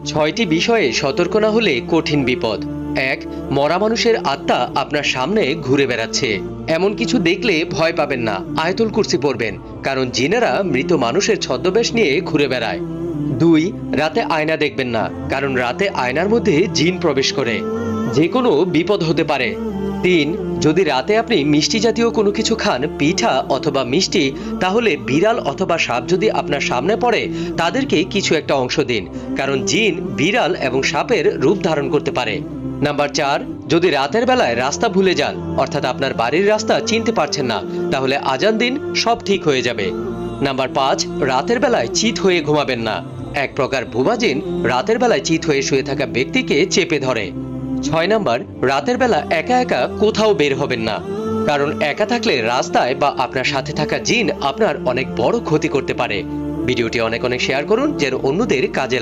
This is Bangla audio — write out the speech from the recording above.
ছয়টি বিষয়ে সতর্ক না হলে কঠিন বিপদ। ১. মরা মানুষের আত্মা আপনার সামনে ঘুরে বেড়াচ্ছে। এমন কিছু দেখলে ভয় পাবেন না, আয়াতুল কুরসি পড়বেন, কারণ জিনেরা মৃত মানুষের ছদ্মবেশ নিয়ে ঘুরে বেড়ায়। ২. রাতে আয়না দেখবেন না, কারণ রাতে আয়নার মধ্যে জিন প্রবেশ করে, যে কোনো বিপদ হতে পারে। ৩. যদি রাতে আপনি মিষ্টি জাতীয় কোনো কিছু খান, পিঠা অথবা মিষ্টি, তাহলে বিড়াল অথবা সাপ যদি আপনার সামনে পড়ে তাদেরকে কিছু একটা অংশ দিন, কারণ জিন বিড়াল এবং সাপের রূপ ধারণ করতে পারে। নাম্বার ৪. যদি রাতের বেলায় রাস্তা ভুলে যান, অর্থাৎ আপনার বাড়ির রাস্তা চিনতে পারছেন না, তাহলে আজান দিন, সব ঠিক হয়ে যাবে। নাম্বার ৫. রাতের বেলায় চিত হয়ে ঘুমাবেন না। এক প্রকার ভুয়া জিন রাতের বেলায় চিত হয়ে শুয়ে থাকা ব্যক্তিকে চেপে ধরে। ৬ নাম্বার, রাতের বেলা একা একা কোথাও বের হবেন না, কারণ একা থাকলে রাস্তায় বা আপনার সাথে থাকা জিন আপনার অনেক বড় ক্ষতি করতে পারে। ভিডিওটি অনেক শেয়ার করুন যেন অন্যদের কাজে লাগে।